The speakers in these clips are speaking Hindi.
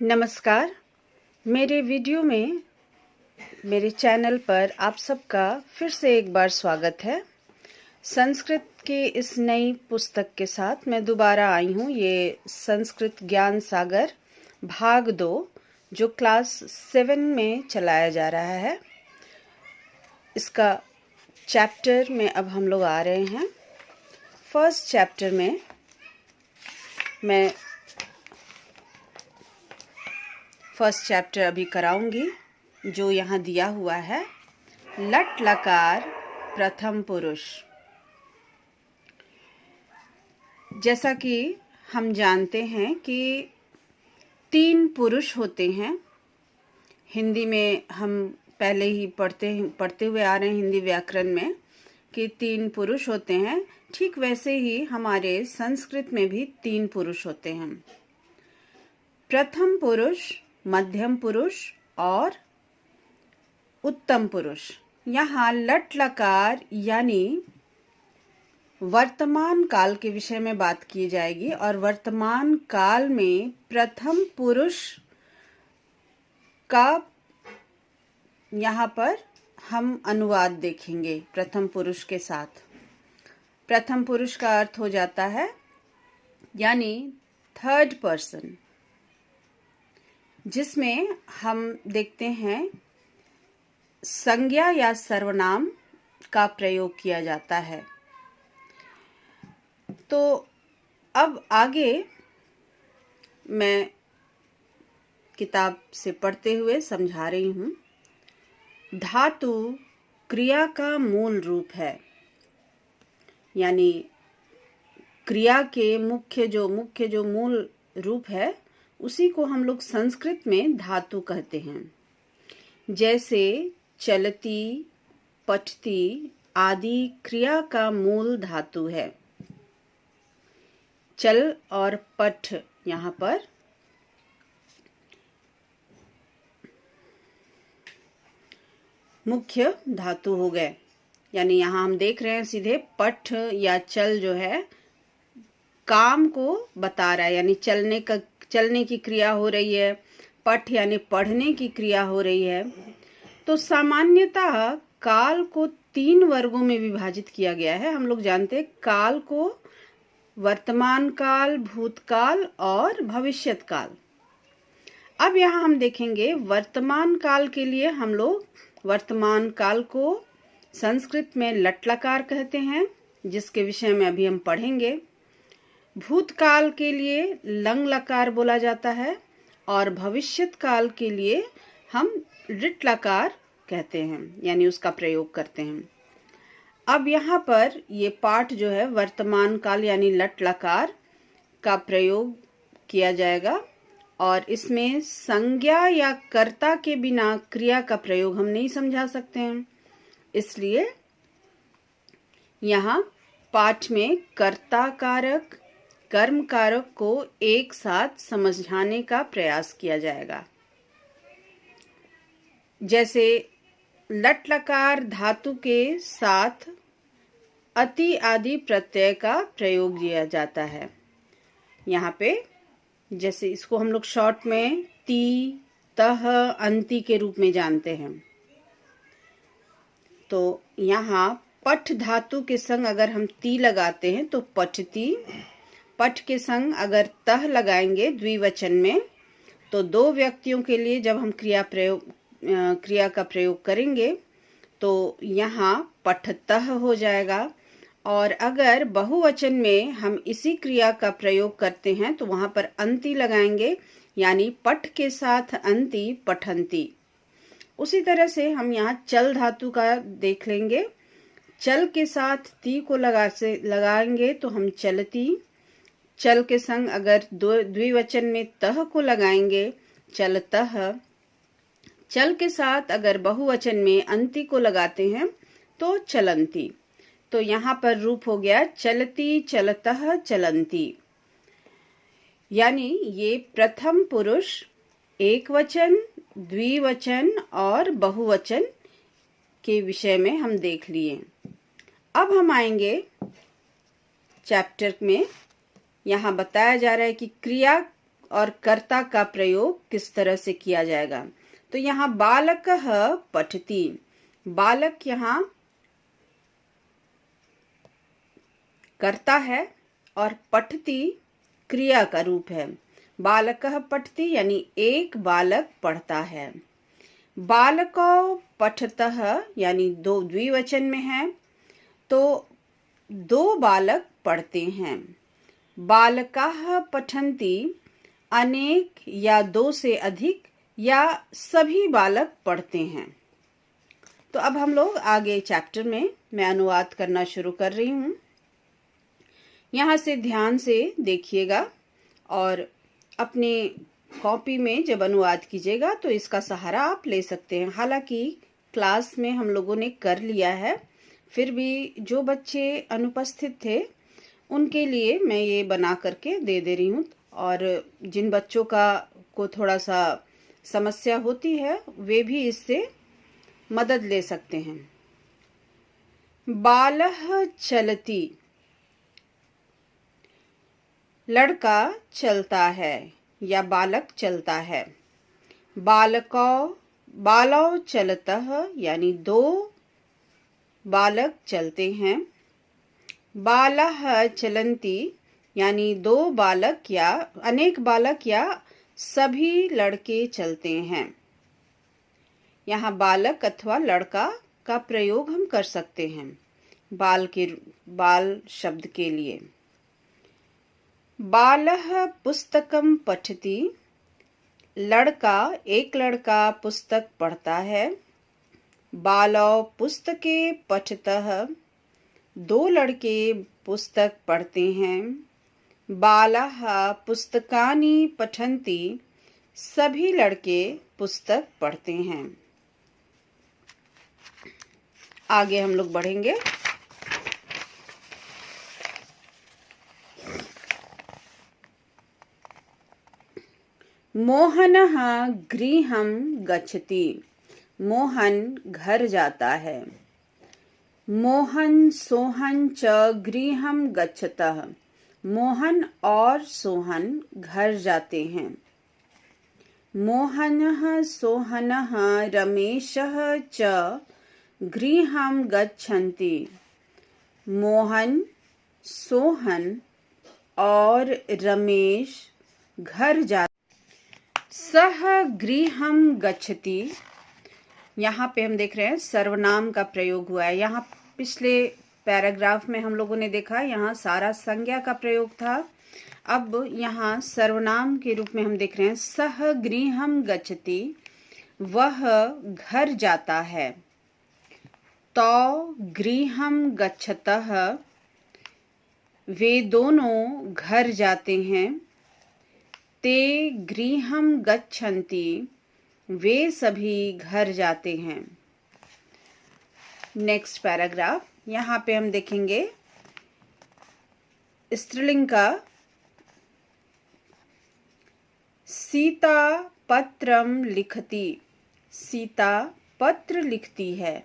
नमस्कार। मेरे वीडियो में मेरे चैनल पर आप सबका फिर से एक बार स्वागत है। संस्कृत के इस नई पुस्तक के साथ मैं दोबारा आई हूँ। ये संस्कृत ज्ञान सागर भाग 2 जो क्लास 7 में चलाया जा रहा है। इसका चैप्टर में अब हम लोग आ रहे हैं। फर्स्ट चैप्टर में मैं फर्स्ट चैप्टर अभी कराऊंगी जो यहाँ दिया हुआ है। लट लकार प्रथम पुरुष। जैसा कि हम जानते हैं कि 3 पुरुष होते हैं। हिंदी में हम पहले ही पढ़ते हुए आ रहे हैं हिंदी व्याकरण में कि 3 पुरुष होते हैं। ठीक वैसे ही हमारे संस्कृत में भी 3 पुरुष होते हैं। प्रथम पुरुष, मध्यम पुरुष और उत्तम पुरुष। यहाँ लट लकार यानी वर्तमान काल के विषय में बात की जाएगी और वर्तमान काल में प्रथम पुरुष का यहाँ पर हम अनुवाद देखेंगे। प्रथम पुरुष के साथ प्रथम पुरुष का अर्थ हो जाता है यानी थर्ड पर्सन, जिसमें हम देखते हैं संज्ञा या सर्वनाम का प्रयोग किया जाता है। तो अब आगे मैं किताब से पढ़ते हुए समझा रही हूँ। धातु क्रिया का मूल रूप है, यानी क्रिया के मुख्य जो मूल रूप है उसी को हम लोग संस्कृत में धातु कहते हैं। जैसे चलती, पठती आदि क्रिया का मूल धातु है। चल और पठ यहाँ पर मुख्य धातु हो गए। यानी यहाँ हम देख रहे हैं सीधे पठ या चल जो है काम को बता रहा है, यानी चलने की क्रिया हो रही है। पठ यानी पढ़ने की क्रिया हो रही है। तो सामान्यतः काल को 3 वर्गों में विभाजित किया गया है। हम लोग जानते हैं काल को वर्तमान काल, भूतकाल और भविष्यत काल। अब यहाँ हम देखेंगे वर्तमान काल के लिए हम लोग वर्तमान काल को संस्कृत में लट लकार कहते हैं, जिसके विषय में अभी हम पढ़ेंगे। भूतकाल के लिए लंग लकार बोला जाता है और भविष्यत काल के लिए हम ऋट लकार कहते हैं, यानी उसका प्रयोग करते हैं। अब यहाँ पर ये पाठ जो है वर्तमान काल यानी लट लकार का प्रयोग किया जाएगा और इसमें संज्ञा या कर्ता के बिना क्रिया का प्रयोग हम नहीं समझा सकते हैं। इसलिए यहाँ पाठ में कर्ता कारक, कर्म कारक को एक साथ समझाने का प्रयास किया जाएगा। जैसे लट लकार धातु के साथ अति आदि प्रत्यय का प्रयोग किया जाता है। यहाँ पे जैसे इसको हम लोग शॉर्ट में ती, तह, अंति के रूप में जानते हैं। तो यहाँ पठ धातु के संग अगर हम ती लगाते हैं तो पठती, पठ के संग अगर तह लगाएंगे द्विवचन में तो 2 व्यक्तियों के लिए जब हम क्रिया का प्रयोग करेंगे तो यहाँ पठतः हो जाएगा। और अगर बहुवचन में हम इसी क्रिया का प्रयोग करते हैं तो वहां पर अंति लगाएंगे, यानी पठ के साथ अंति पठंती। उसी तरह से हम यहाँ चल धातु का देख लेंगे। चल के साथ ती को लगाएंगे तो हम चलती। चल के संग अगर द्विवचन में तह को लगाएंगे चलतः। चल के साथ अगर बहुवचन में अंति को लगाते हैं तो चलंती। तो यहाँ पर रूप हो गया चलती, चलतः, चलंती। यानी ये प्रथम पुरुष एक वचन, द्विवचन और बहुवचन के विषय में हम देख लिए। अब हम आएंगे चैप्टर में। यहाँ बताया जा रहा है कि क्रिया और कर्ता का प्रयोग किस तरह से किया जाएगा। तो यहाँ बालकः पठति, बालक यहाँ कर्ता है और पठति क्रिया का रूप है। बालकः पठति यानी एक बालक पढ़ता है। बालकौ पठतः यानी दो द्विवचन में है, तो दो बालक पढ़ते हैं। बालकाः पठन्ति अनेक या दो से अधिक या सभी बालक पढ़ते हैं। तो अब हम लोग आगे चैप्टर में मैं अनुवाद करना शुरू कर रही हूँ। यहाँ से ध्यान से देखिएगा और अपने कॉपी में जब अनुवाद कीजिएगा तो इसका सहारा आप ले सकते हैं। हालांकि क्लास में हम लोगों ने कर लिया है, फिर भी जो बच्चे अनुपस्थित थे उनके लिए मैं ये बना करके दे रही हूँ, और जिन बच्चों को थोड़ा सा समस्या होती है वे भी इससे मदद ले सकते हैं। बालः चलति, लड़का चलता है या बालक चलता है। बालौ चलतः यानी दो बालक चलते हैं। बालाः चलन्ति यानी दो बालक या अनेक बालक या सभी लड़के चलते हैं। यहाँ बालक अथवा लड़का का प्रयोग हम कर सकते हैं बाल शब्द के लिए। बालः पुस्तकं पठति, एक लड़का पुस्तक पढ़ता है। बालौ पुस्तके पठतः, दो लड़के पुस्तक पढ़ते हैं। बालाः पुस्तकानि पठन्ति, सभी लड़के पुस्तक पढ़ते हैं। आगे हम लोग बढ़ेंगे। मोहनः गृहं गच्छति, मोहन घर जाता है। मोहन सोहन च गृहं गच्छतः, मोहन और सोहन घर जाते हैं। मोहनः सोहनः रमेशः च गृहं गच्छन्ति, मोहन सोहन और रमेश घर जाते। सह गृहं गच्छति, यहाँ पे हम देख रहे हैं सर्वनाम का प्रयोग हुआ है। यहाँ पिछले पैराग्राफ में हम लोगों ने देखा यहाँ सारा संज्ञा का प्रयोग था। अब यहाँ सर्वनाम के रूप में हम देख रहे हैं सह गृहं गच्छति, वह घर जाता है। तौ गृहं गच्छतः, वे दोनों घर जाते हैं। ते गृहं गच्छन्ति, वे सभी घर जाते हैं। नेक्स्ट पैराग्राफ, यहाँ पे हम देखेंगे स्त्रीलिंग का। सीता पत्रम लिखति, सीता पत्र लिखती है।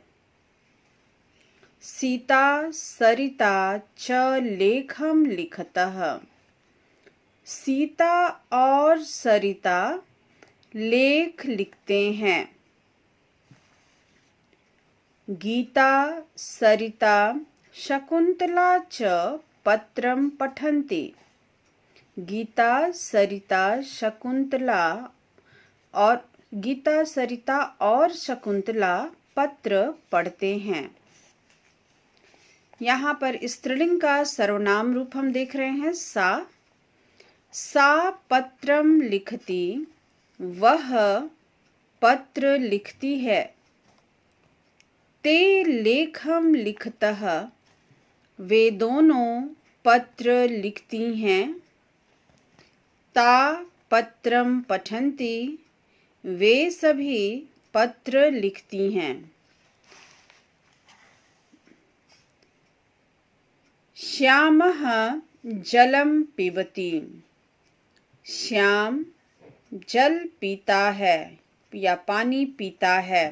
सीता सरिता च लेखम लिखतः, सीता और सरिता लेख लिखते हैं। गीता सरिता शकुंतला च पत्रम पठन्ति, गीता सरिता और शकुंतला पत्र पढ़ते हैं। यहाँ पर स्त्रीलिंग का सर्वनाम रूप हम देख रहे हैं सा पत्रम लिखती, वह पत्र लिखती है। ते लेखम लिखतः, वे दोनों पत्र लिखती हैं। ता पत्रम पठन्ति, वे सभी पत्र लिखती हैं। श्यामः जलम पिबति, श्याम जल पीता है या पानी पीता है।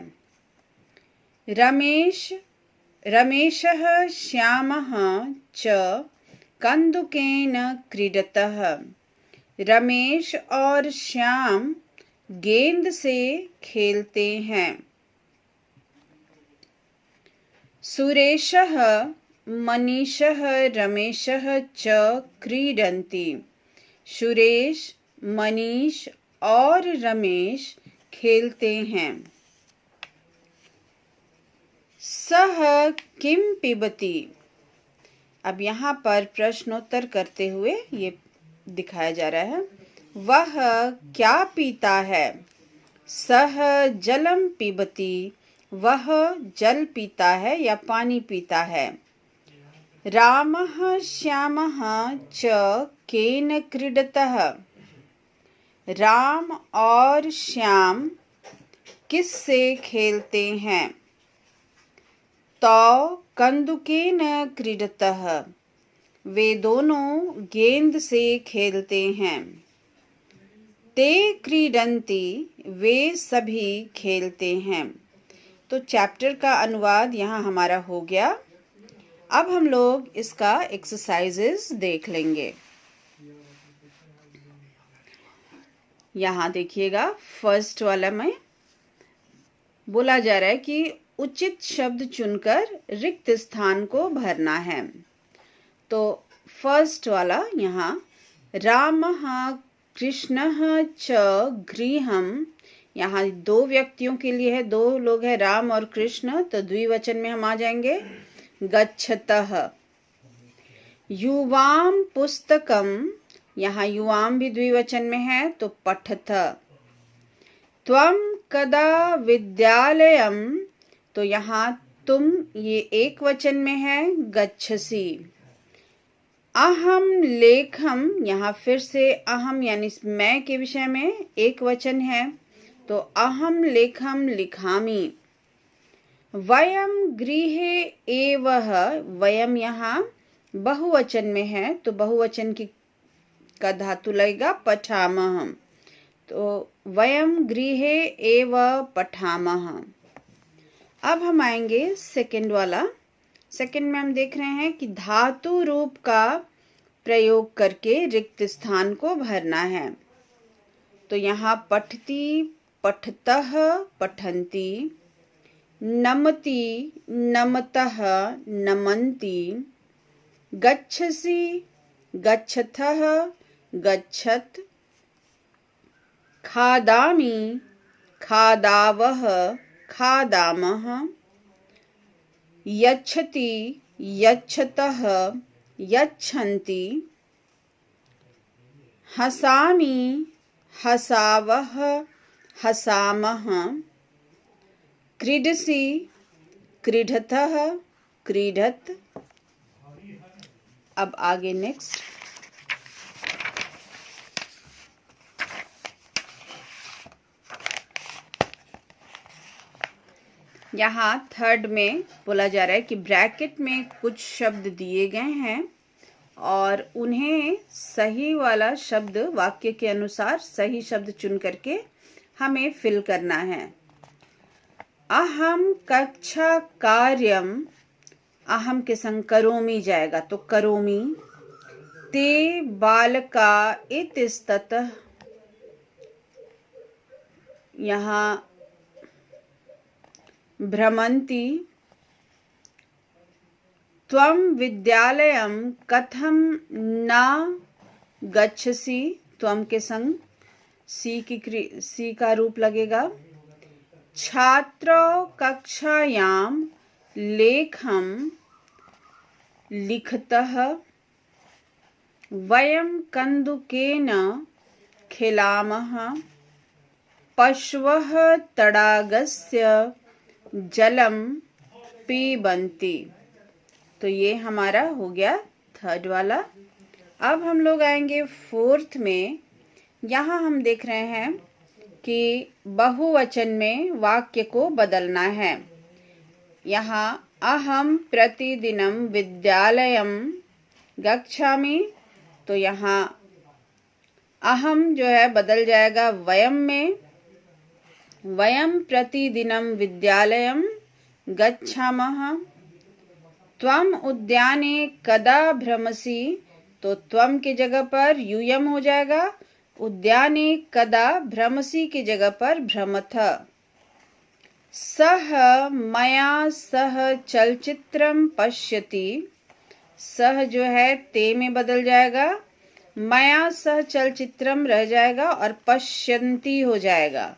रमेशः श्यामः च कन्दुकेन क्रीडतः, रमेश और श्याम गेंद से खेलते हैं। सुरेशः मनीषः रमेशः च क्रीडन्ति। सुरेश, मनीष और रमेश खेलते हैं। सः किम पिबति। अब यहाँ पर प्रश्नोत्तर करते हुए ये दिखाया जा रहा है। वह क्या पीता है। सः जलम पिबति, वह जल पीता है या पानी पीता है। रामः श्यामः च केन क्रीडतः। राम और श्याम किससे खेलते हैं। तौ कंदुकेन क्रीडतः, वे दोनों गेंद से खेलते हैं। ते क्रीडन्ति, वे सभी खेलते हैं। तो चैप्टर का अनुवाद यहाँ हमारा हो गया। अब हम लोग इसका एक्सरसाइजेस देख लेंगे। यहाँ देखिएगा, फर्स्ट वाला में बोला जा रहा है कि उचित शब्द चुनकर रिक्त स्थान को भरना है। तो फर्स्ट वाला यहाँ रामः कृष्णः च गृहम्, यहाँ दो व्यक्तियों के लिए है, दो लोग हैं राम और कृष्ण, तो द्विवचन में हम आ जाएंगे गच्छतः। युवाम पुस्तकम, यहाँ युवाम भी द्विवचन में है तो पठत। त्वम कदा विद्यालयम, तो यहाँ तुम ये एक वचन में है गच्छसि। अहम लेखम, यहाँ फिर से अहम यानी मैं के विषय में एक वचन है तो अहम लेखम लिखामि। वयम गृहे एवः, वयम यहाँ बहुवचन में है तो बहुवचन का धातु लगेगा पठामः। तो वयम गृहे एव पठामः। अब हम आएंगे सेकंड वाला। सेकंड में हम देख रहे हैं कि धातु रूप का प्रयोग करके रिक्त स्थान को भरना है। तो यहाँ पठती, पठतः, पठन्ति। नमति, नमतः, नमन्ति। गच्छसि, गच्छतः, गच्छत्। खादामि, खादावः, खादामः। यच्छति, यच्छतः, यच्छन्ति। हसामि, हसावः, हसामः। क्रीडसि, क्रीडतः, क्रीडत्। अब आगे नेक्स्ट। यहाँ थर्ड में बोला जा रहा है कि ब्रैकेट में कुछ शब्द दिए गए हैं और उन्हें सही वाला शब्द वाक्य के अनुसार सही शब्द चुन करके हमें फिल करना है। अहम कक्षा कार्यम, अहम के संग करोमि जाएगा तो करोमि। ते बालका इतस्ततः, यहाँ भ्रमन्ति। त्वं विद्यालयं कथं न गच्छसि, त्वं के संग सी का रूप लगेगा। छात्रो कक्षायां लेखं लिखतः। वयं कन्दुकेन खेलामः। पशवः तडागस्य जलम पीबन्ति। तो ये हमारा हो गया थर्ड वाला। अब हम लोग आएंगे फोर्थ में। यहाँ हम देख रहे हैं कि बहुवचन में वाक्य को बदलना है। यहाँ अहम प्रतिदिनम विद्यालयम गच्छामि, तो यहाँ अहम जो है बदल जाएगा वयम में। वयम प्रतिदिनम विद्यालयम गच्छामः। त्वम उद्याने कदा भ्रमसि, तो त्वम की जगह पर यूयम हो जाएगा उद्याने कदा भ्रमसि की जगह पर भ्रमथ। सह मया सह चलचित्रम पश्यति। सह जो है ते में बदल जाएगा, मया सह चलचित्रम रह जाएगा और पश्यन्ति हो जाएगा।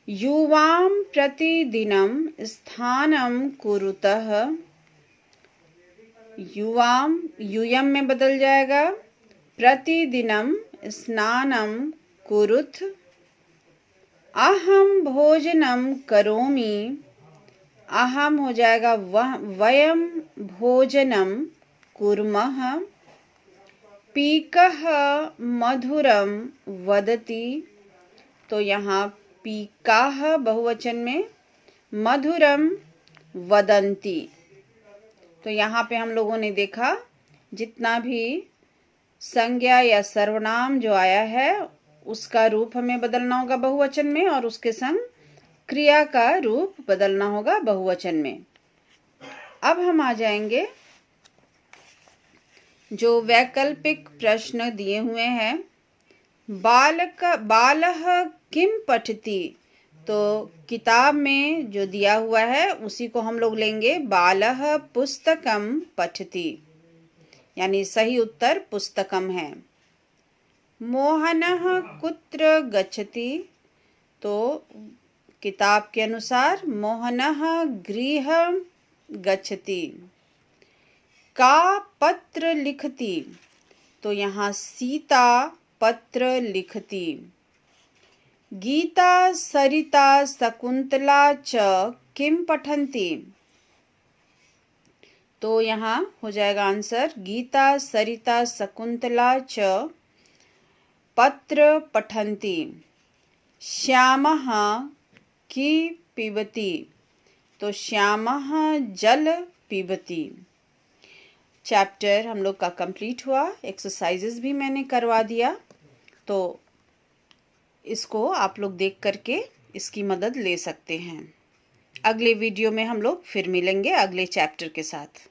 युवां प्रतिदिनं स्थानं कुरुतः। युवां यूयम में बदल जाएगा, प्रतिदिनं स्नानं कुरुथ। अहम भोजनं करोमि। अहम हो जाएगा वयम भोजनं कुर्मः। पीकः मधुरम वदति। तो यहाँ पीकाः बहुवचन में, मधुरम वदन्ति। तो यहाँ पे हम लोगों ने देखा जितना भी संज्ञा या सर्वनाम जो आया है उसका रूप हमें बदलना होगा बहुवचन में, और उसके संग क्रिया का रूप बदलना होगा बहुवचन में। अब हम आ जाएंगे जो वैकल्पिक प्रश्न दिए हुए हैं। बालः किम पठति। तो किताब में जो दिया हुआ है उसी को हम लोग लेंगे, बालः पुस्तकम पठति, यानी सही उत्तर पुस्तकम है। मोहनः कुत्र गच्छति। तो किताब के अनुसार मोहनः गृहं गच्छति। का पत्र लिखति। तो यहाँ सीता पत्र लिखति। गीता सरिता शकुंतला च किम पठन्ति। तो यहाँ हो जाएगा आंसर गीता सरिता शकुंतला च पत्र पठन्ति। श्यामः की पिबति। तो श्यामः जल पिबति। चैप्टर हम लोग का कंप्लीट हुआ, एक्सरसाइजेस भी मैंने करवा दिया, तो इसको आप लोग देख करके इसकी मदद ले सकते हैं। अगले वीडियो में हम लोग फिर मिलेंगे अगले चैप्टर के साथ।